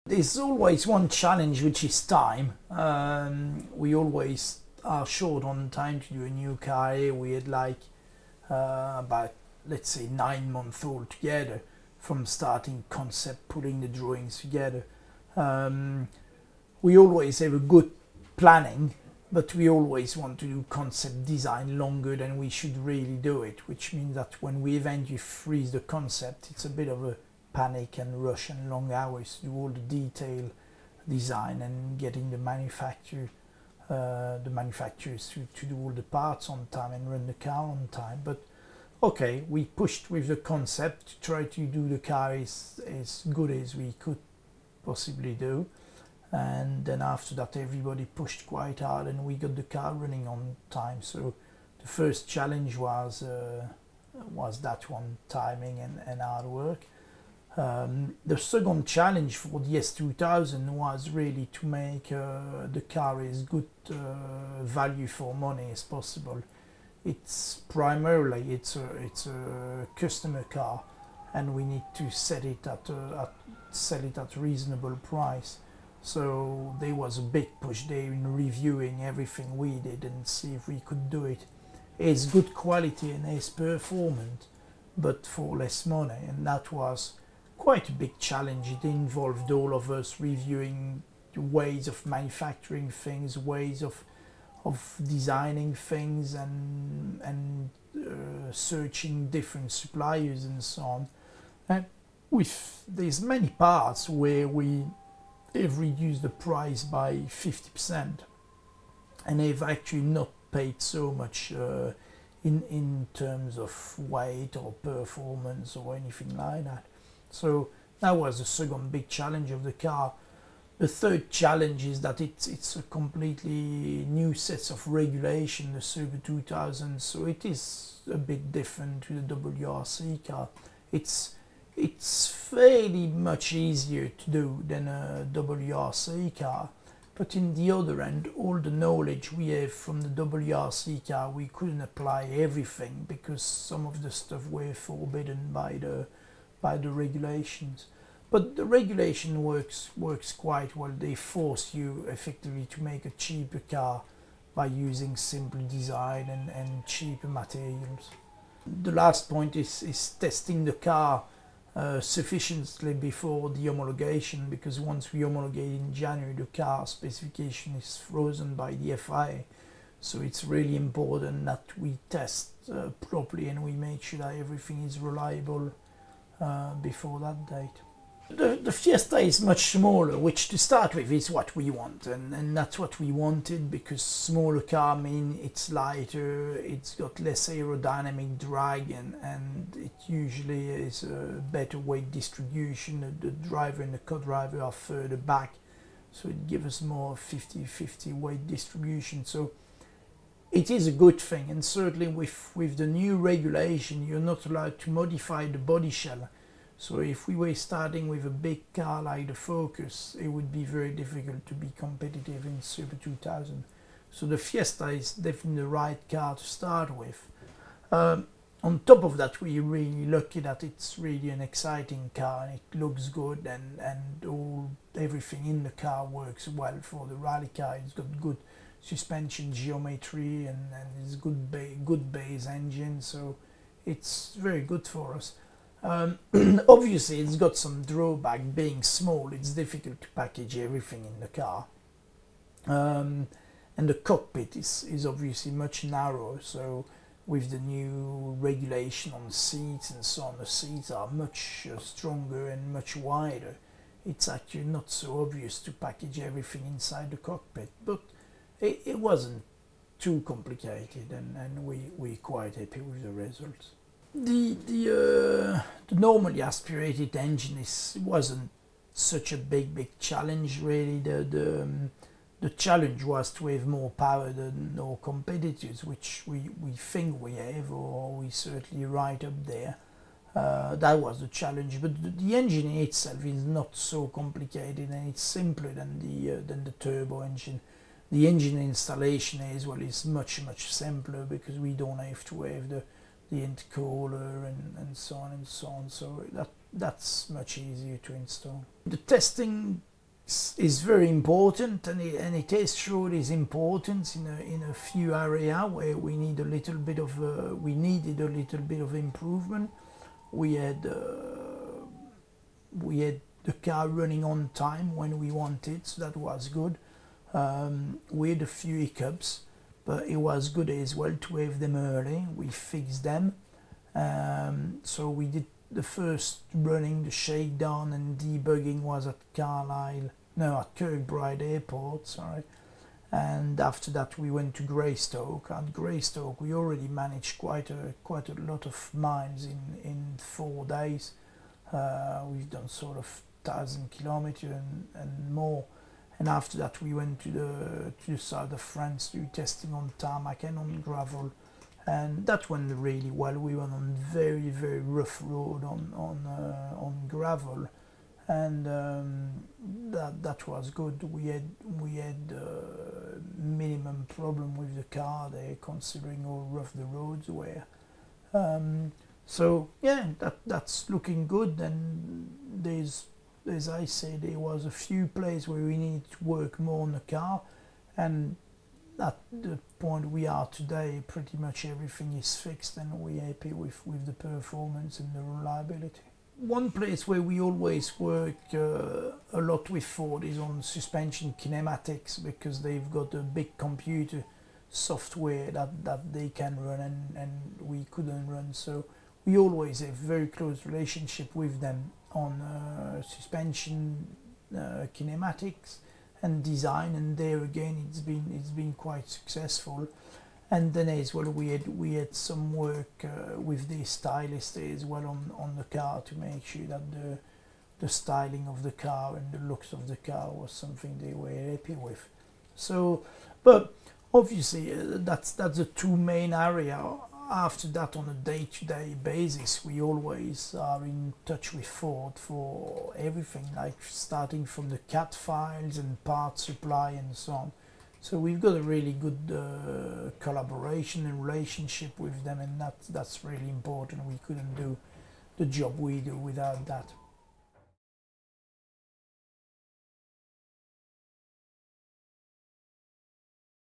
There's always one challenge, which is time. We always are short on time to do a new car. We had like about, let's say, 9 months altogether from starting concept, putting the drawings together. We always have a good planning, but we always want to do concept design longer than we should really do it, which means that when we eventually freeze the concept, it's a bit of a panic and rush and long hours to do all the detail design and getting the manufacturers to do all the parts on time and run the car on time. But okay, we pushed with the concept to try to do the car as good as we could possibly do, and then after that everybody pushed quite hard and we got the car running on time. So the first challenge was that one, timing and hard work. The second challenge for the S2000 was really to make the car as good value for money as possible. It's primarily it's a customer car, and we need to sell it at a reasonable price. So there was a big push there in reviewing everything we did and see if we could do it as good quality and as performant, but for less money. And that was quite a big challenge. It involved all of us reviewing ways of manufacturing things, ways of designing things, and searching different suppliers and so on. And there's many parts where we have reduced the price by 50% and have actually not paid so much in terms of weight or performance or anything like that. So that was the second big challenge of the car. The third challenge is that it's a completely new set of regulation, the Super 2000, so it is a bit different to the WRC car. It's fairly much easier to do than a WRC car, but in the other end, all the knowledge we have from the WRC car, we couldn't apply everything because some of the stuff were forbidden by the regulations. But the regulation works quite well. They force you effectively to make a cheaper car by using simple design and cheaper materials. The last point is testing the car sufficiently before the homologation, because once we homologate in January, the car specification is frozen by the FIA. So it's really important that we test properly and we make sure that everything is reliable before that date. The Fiesta is much smaller, which to start with is what we want, and that's what we wanted, because smaller car mean it's lighter, it's got less aerodynamic drag, and it usually is a better weight distribution. The driver and the co-driver are further back, so it gives us more 50-50 weight distribution. So it is a good thing, and certainly with the new regulation, you're not allowed to modify the body shell. So if we were starting with a big car like the Focus, it would be very difficult to be competitive in Super 2000. So the Fiesta is definitely the right car to start with. On top of that, we're really lucky that it's really an exciting car and it looks good, and everything in the car works well for the rally car. It's got good suspension geometry and it's good base engine, so it's very good for us. Obviously it's got some drawback. Being small, it's difficult to package everything in the car, and the cockpit is obviously much narrower. So with the new regulation on the seats and so on, the seats are much stronger and much wider. It's actually not so obvious to package everything inside the cockpit, but it wasn't too complicated, and we're quite happy with the results. The normally aspirated engine wasn't such a big challenge really. The challenge was to have more power than our competitors, which we think we have, or we certainly right up there. That was the challenge, but the engine itself is not so complicated, and it's simpler than the turbo engine. The engine installation as well is much simpler, because we don't have to have the intercooler and so on and so on. So that's much easier to install. The testing is very important, and it is true it is important in a few areas where we need a little bit of we needed a little bit of improvement. We had the car running on time when we wanted, so that was good. We had a few hiccups, but it was good as well to have them early. We fixed them. So we did the first running, the shakedown and debugging was at at Kirkbride Airport, sorry. And after that we went to Greystoke. At Greystoke we already managed quite a lot of miles in 4 days. We've done sort of 1,000 kilometers and more. And after that we went to the south of France to do testing on tarmac and on gravel. And that went really well. We went on very, very rough road on gravel, and that was good. We had minimum problem with the car there, considering how rough the roads were. So yeah, that's looking good. And there's, as I said, there was a few places where we need to work more on the car, and at the point we are today, pretty much everything is fixed, and we're happy with the performance and the reliability. One place where we always work a lot with Ford is on suspension kinematics, because they've got a big computer software that they can run and we couldn't run. So we always have very close relationship with them on suspension kinematics and design, and there again it's been quite successful. And then as well we had some work with the stylist as well on the car to make sure that the styling of the car and the looks of the car was something they were happy with. So, but obviously that's the two main areas. After that, on a day-to-day basis, we always are in touch with Ford for everything, like starting from the CAT files and part supply and so on. So we've got a really good collaboration and relationship with them, and that's really important. We couldn't do the job we do without that.